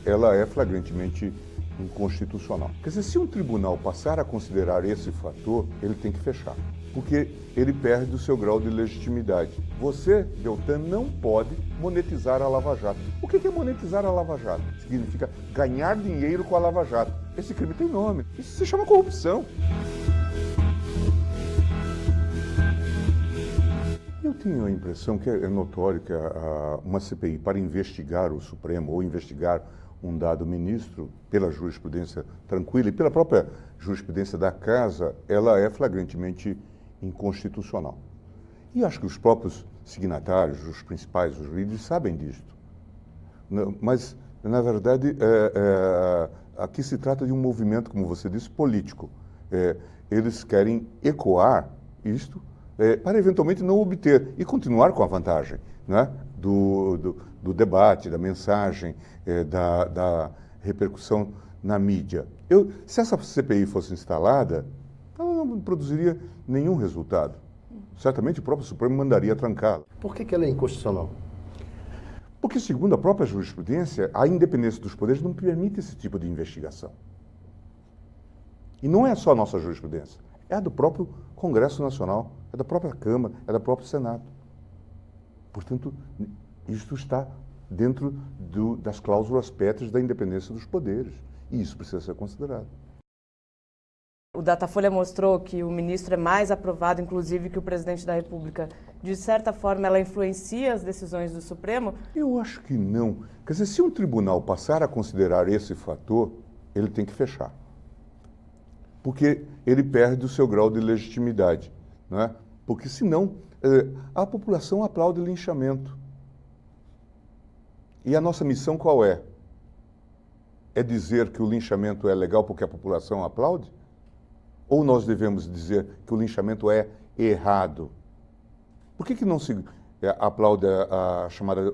ela é flagrantemente inconstitucional. Quer dizer, se um tribunal passar a considerar esse fator, ele tem que fechar, porque ele perde o seu grau de legitimidade. Você, Deltan, não pode monetizar a Lava Jato. O que é monetizar a Lava Jato? Significa ganhar dinheiro com a Lava Jato. Esse crime tem nome. Isso se chama corrupção. Eu tenho a impressão que é notório que uma CPI para investigar o Supremo ou investigar um dado ministro, pela jurisprudência tranquila e pela própria jurisprudência da Casa, ela é flagrantemente inconstitucional. E acho que os próprios signatários, os principais, os líderes, sabem disto. Mas, na verdade, aqui se trata de um movimento, como você disse, político. Eles querem ecoar isto para eventualmente não obter e continuar com a vantagem, né, do debate, da mensagem, da repercussão na mídia. Se essa CPI fosse instalada, ela não produziria nenhum resultado. Certamente o próprio Supremo mandaria trancá-la. Por que ela é inconstitucional? Porque, segundo a própria jurisprudência, a independência dos poderes não permite esse tipo de investigação. E não é só a nossa jurisprudência, é a do próprio Congresso Nacional, é da própria Câmara, é do próprio Senado. Portanto, isto está dentro das cláusulas pétreas da independência dos poderes. E isso precisa ser considerado. O Datafolha mostrou que o ministro é mais aprovado, inclusive, que o presidente da República. De certa forma, ela influencia as decisões do Supremo? Eu acho que não. Quer dizer, se um tribunal passar a considerar esse fator, ele tem que fechar. Porque ele perde o seu grau de legitimidade, não é? Porque, senão, a população aplaude linchamento. E a nossa missão qual é? É dizer que o linchamento é legal porque a população aplaude? Ou nós devemos dizer que o linchamento é errado? Por que não se aplaude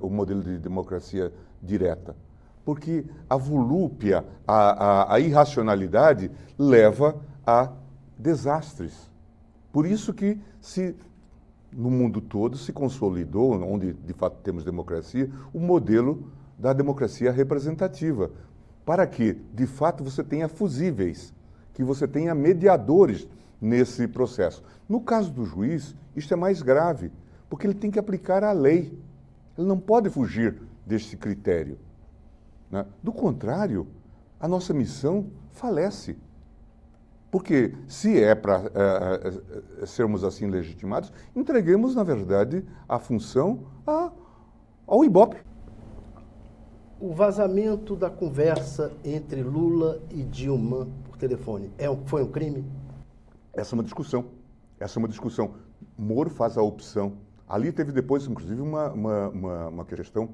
o modelo de democracia direta? Porque a volúpia, a irracionalidade leva a desastres. Por isso que no mundo todo se consolidou, onde de fato temos democracia, o modelo da democracia representativa, para que de fato você tenha fusíveis, que você tenha mediadores nesse processo. No caso do juiz, isto é mais grave, porque ele tem que aplicar a lei. Ele não pode fugir desse critério, né? Do contrário, a nossa missão falece. Porque se é para sermos assim legitimados, entreguemos, na verdade, a função ao Ibope. O vazamento da conversa entre Lula e Dilma por telefone foi um crime? Essa é uma discussão. Moro faz a opção. Ali teve depois, inclusive, uma questão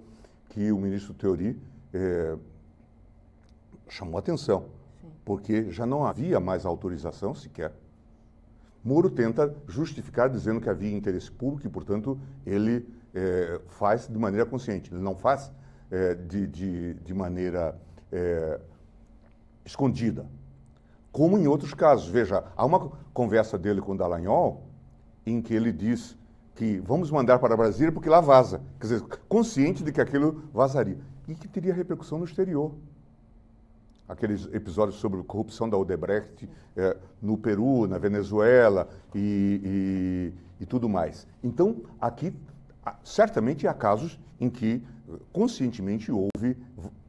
que o ministro Theory chamou a atenção. Sim. Porque já não havia mais autorização sequer. Moro tenta justificar dizendo que havia interesse público e, portanto, ele faz de maneira consciente. Ele não faz de maneira escondida. Como em outros casos. Veja, há uma conversa dele com o Dallagnol em que ele diz que vamos mandar para Brasília porque lá vaza. Quer dizer, consciente de que aquilo vazaria. E que teria repercussão no exterior. Aqueles episódios sobre corrupção da Odebrecht no Peru, na Venezuela e tudo mais. Então, aqui, certamente há casos em que conscientemente houve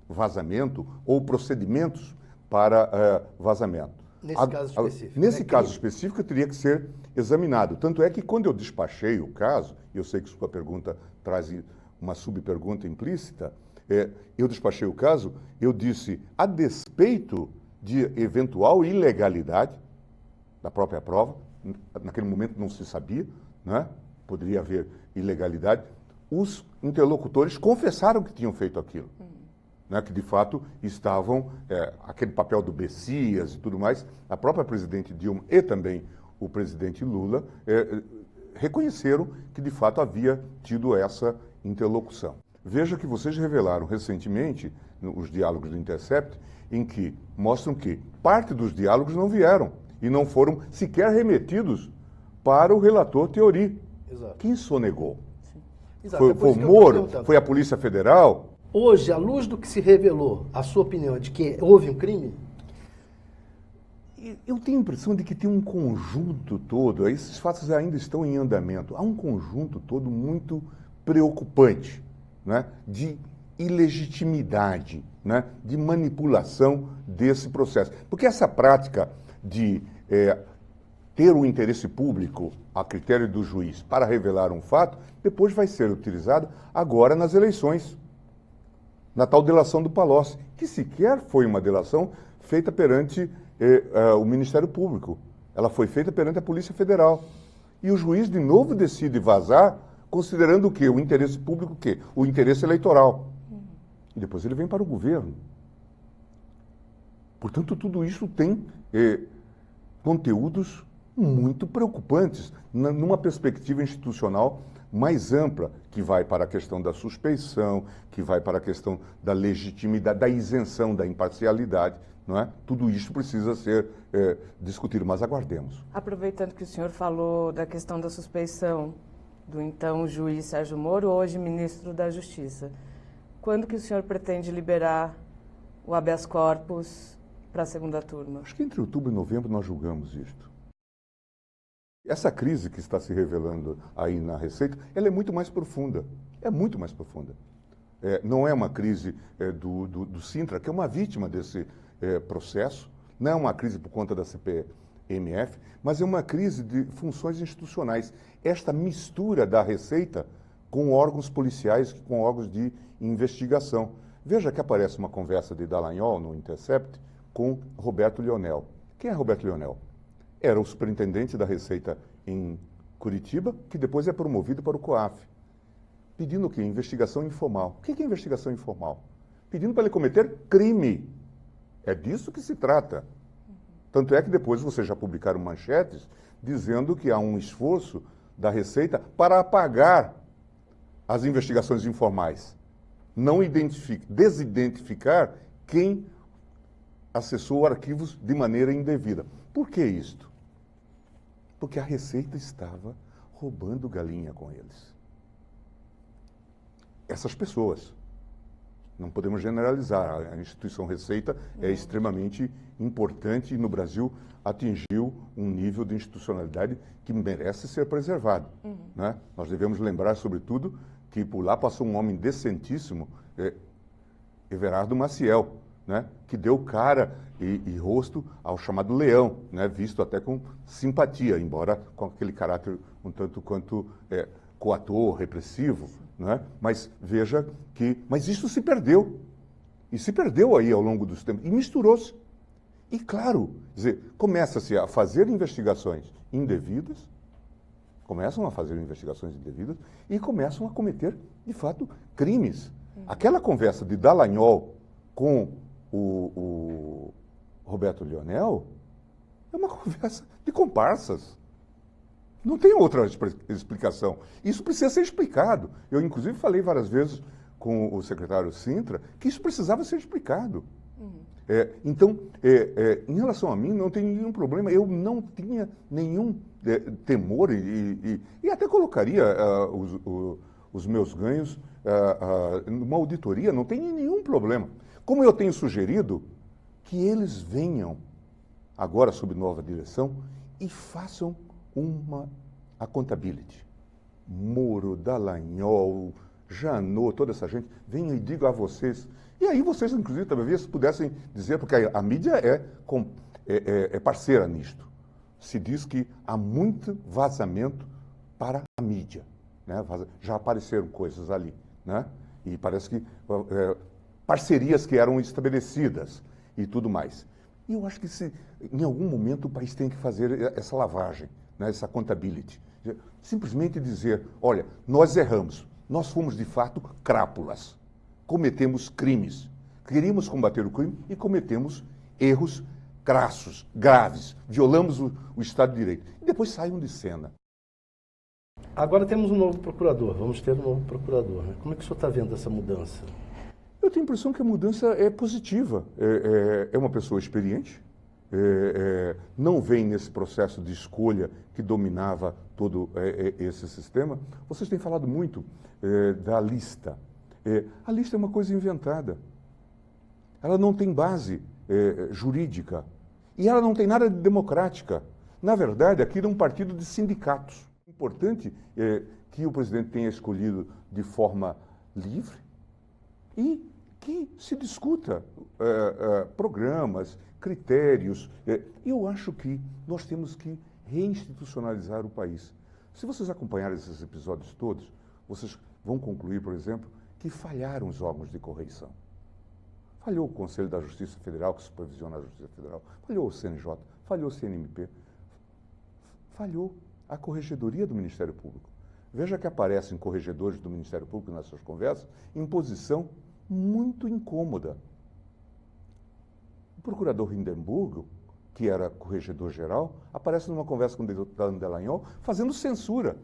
vazamento ou procedimentos para vazamento. Nesse caso específico. Nesse caso específico, teria que ser examinado. Tanto é que quando eu despachei o caso, e eu sei que sua pergunta traz uma subpergunta implícita, eu despachei o caso, eu disse, a despeito de eventual ilegalidade da própria prova, naquele momento não se sabia, né? Poderia haver ilegalidade, os interlocutores confessaram que tinham feito aquilo. Né, que de fato estavam, aquele papel do Bessias e tudo mais, a própria presidente Dilma e também o presidente Lula reconheceram que de fato havia tido essa interlocução. Veja que vocês revelaram recentemente, os diálogos do Intercept, em que mostram que parte dos diálogos não vieram e não foram sequer remetidos para o relator Theory. Exato. Quem sonegou? Exato. Foi o Moro? Foi a Polícia Federal? Hoje, à luz do que se revelou, a sua opinião é de que houve um crime? Eu tenho a impressão de que tem um conjunto todo, esses fatos ainda estão em andamento, há um conjunto todo muito preocupante, né, de ilegitimidade, né, de manipulação desse processo. Porque essa prática de ter o interesse público a critério do juiz para revelar um fato, depois vai ser utilizado agora nas eleições, na tal delação do Palocci, que sequer foi uma delação feita perante o Ministério Público. Ela foi feita perante a Polícia Federal. E o juiz, de novo, decide vazar, considerando o quê? O interesse público, o quê? O interesse eleitoral. E depois ele vem para o governo. Portanto, tudo isso tem conteúdos muito preocupantes, numa perspectiva institucional mais ampla, que vai para a questão da suspeição, que vai para a questão da legitimidade, da isenção, da imparcialidade, não é? Tudo isso precisa ser discutido, mas aguardemos. Aproveitando que o senhor falou da questão da suspeição do então juiz Sérgio Moro, hoje ministro da Justiça, quando que o senhor pretende liberar o habeas corpus para a segunda turma? Acho que entre outubro e novembro nós julgamos isto. Essa crise que está se revelando aí na Receita, ela é muito mais profunda. É muito mais profunda. Não é uma crise do Sintra, que é uma vítima desse processo, não é uma crise por conta da CPMF, mas é uma crise de funções institucionais. Esta mistura da Receita com órgãos policiais, com órgãos de investigação. Veja que aparece uma conversa de Dallagnol no Intercept com Roberto Lionel. Quem é Roberto Lionel? Era o superintendente da Receita em Curitiba, que depois é promovido para o COAF. Pedindo o quê? Investigação informal. O que é investigação informal? Pedindo para ele cometer crime. É disso que se trata. Tanto é que depois vocês já publicaram manchetes dizendo que há um esforço da Receita para apagar as investigações informais. Não desidentificar quem acessou arquivos de maneira indevida. Por que isto? Porque a Receita estava roubando galinha com eles. Essas pessoas. Não podemos generalizar. A instituição Receita é extremamente importante e no Brasil atingiu um nível de institucionalidade que merece ser preservado. Né? Nós devemos lembrar, sobretudo, que por lá passou um homem decentíssimo, Everardo Maciel, né, que deu cara e rosto ao chamado Leão, né, visto até com simpatia, embora com aquele caráter um tanto quanto coator, repressivo, né? Mas veja que... Mas isso se perdeu. E se perdeu aí ao longo dos tempos. E misturou-se. E claro, quer dizer, começa-se a fazer investigações indevidas, começam a fazer investigações indevidas e começam a cometer, de fato, crimes. Aquela conversa de Dallagnol com o Roberto Lionel é uma conversa de comparsas. Não tem outra explicação. Isso precisa ser explicado. Eu, inclusive, falei várias vezes com o secretário Sintra que isso precisava ser explicado. Então, em relação a mim, não tem nenhum problema. Eu não tinha nenhum temor e até colocaria os meus ganhos numa auditoria, não tem nenhum problema. Como eu tenho sugerido que eles venham agora sob nova direção e façam uma accountability. Moro, Dallagnol, Janot, toda essa gente, venham e digam a vocês. E aí vocês, inclusive, talvez pudessem dizer, porque a mídia é parceira nisto. Se diz que há muito vazamento para a mídia. Né? Já apareceram coisas ali. Né? E parece que parcerias que eram estabelecidas e tudo mais. E eu acho que em algum momento o país tem que fazer essa lavagem, né? Essa accountability. Simplesmente dizer, olha, nós erramos, nós fomos de fato crápulas, cometemos crimes, queríamos combater o crime e cometemos erros crassos, graves, violamos o Estado de Direito. E depois saiam de cena. Agora temos um novo procurador, vamos ter um novo procurador. Né? Como é que o senhor está vendo essa mudança? Eu tenho a impressão que a mudança é positiva. É uma pessoa experiente, não vem nesse processo de escolha que dominava todo esse sistema. Vocês têm falado muito da lista. A lista é uma coisa inventada. Ela não tem base jurídica. E ela não tem nada de democrática. Na verdade, aquilo é um partido de sindicatos. O importante é que o presidente tenha escolhido de forma livre e que se discuta programas, critérios. Eu acho que nós temos que reinstitucionalizar o país. Se vocês acompanharem esses episódios todos, vocês vão concluir, por exemplo, que falharam os órgãos de correição. Falhou o Conselho da Justiça Federal, que supervisiona a Justiça Federal, falhou o CNJ, falhou o CNMP, falhou a Corregedoria do Ministério Público. Veja que aparecem corregedores do Ministério Público nas suas conversas em posição muito incômoda. O procurador Hindenburg, que era corregedor-geral, aparece numa conversa com o deputado Dallagnol fazendo censura.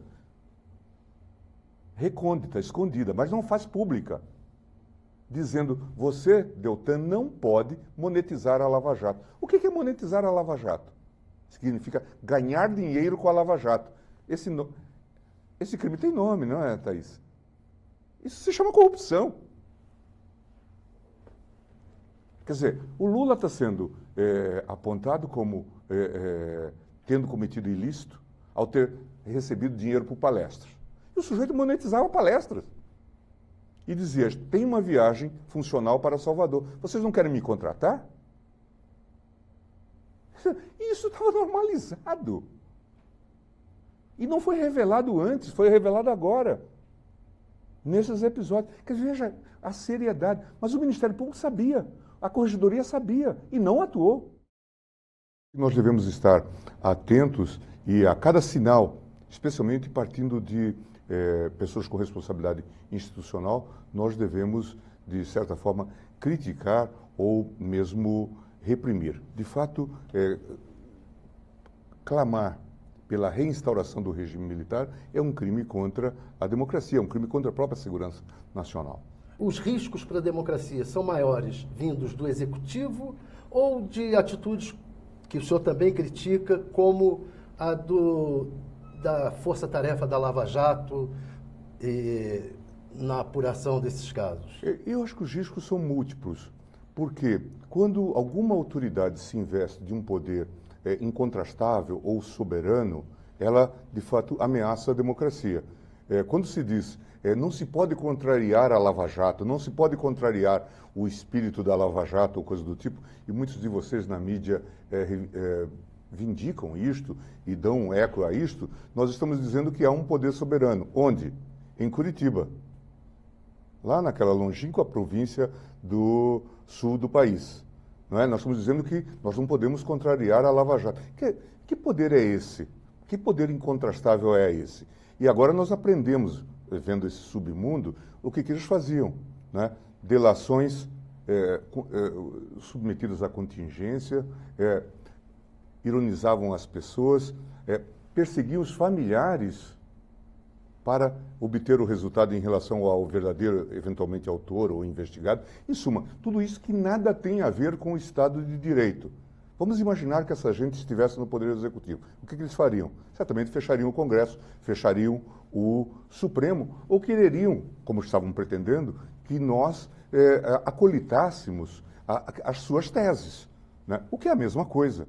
Recôndita, escondida, mas não faz pública. Dizendo, você, Deltan, não pode monetizar a Lava Jato. O que é monetizar a Lava Jato? Significa ganhar dinheiro com a Lava Jato. Esse crime tem nome, não é, Thaís? Isso se chama corrupção. Quer dizer, o Lula está sendo apontado como tendo cometido ilícito ao ter recebido dinheiro por palestras. E o sujeito monetizava palestras. E dizia, tem uma viagem funcional para Salvador. Vocês não querem me contratar? E isso estava normalizado. E não foi revelado antes, foi revelado agora. Nesses episódios. Quer dizer, veja a seriedade. Mas o Ministério Público sabia, a Corregedoria sabia e não atuou. Nós devemos estar atentos e a cada sinal, especialmente partindo de pessoas com responsabilidade institucional, nós devemos, de certa forma, criticar ou mesmo reprimir. De fato, clamar pela reinstauração do regime militar é um crime contra a democracia, é um crime contra a própria segurança nacional. Os riscos para a democracia são maiores vindos do Executivo ou de atitudes que o senhor também critica, como a da força-tarefa da Lava Jato na apuração desses casos? Eu acho que os riscos são múltiplos, porque quando alguma autoridade se investe de um poder incontrastável ou soberano, ela, de fato, ameaça a democracia. Quando se diz não se pode contrariar a Lava Jato, não se pode contrariar o espírito da Lava Jato ou coisa do tipo, e muitos de vocês na mídia vindicam isto e dão eco a isto, nós estamos dizendo que há um poder soberano. Onde? Em Curitiba. Lá naquela longínqua província do sul do país. Não é? Nós estamos dizendo que nós não podemos contrariar a Lava Jato. Que poder é esse? Que poder incontrastável é esse? E agora nós aprendemos, vendo esse submundo, o que eles faziam. Né? Delações submetidas à contingência, ironizavam as pessoas, perseguiam os familiares para obter o resultado em relação ao verdadeiro, eventualmente, autor ou investigado. Em suma, tudo isso que nada tem a ver com o Estado de Direito. Vamos imaginar que essa gente estivesse no Poder Executivo. O que eles fariam? Certamente fechariam o Congresso, fechariam o Supremo, ou quereriam, como estavam pretendendo, que nós acolitássemos as suas teses, né? O que é a mesma coisa.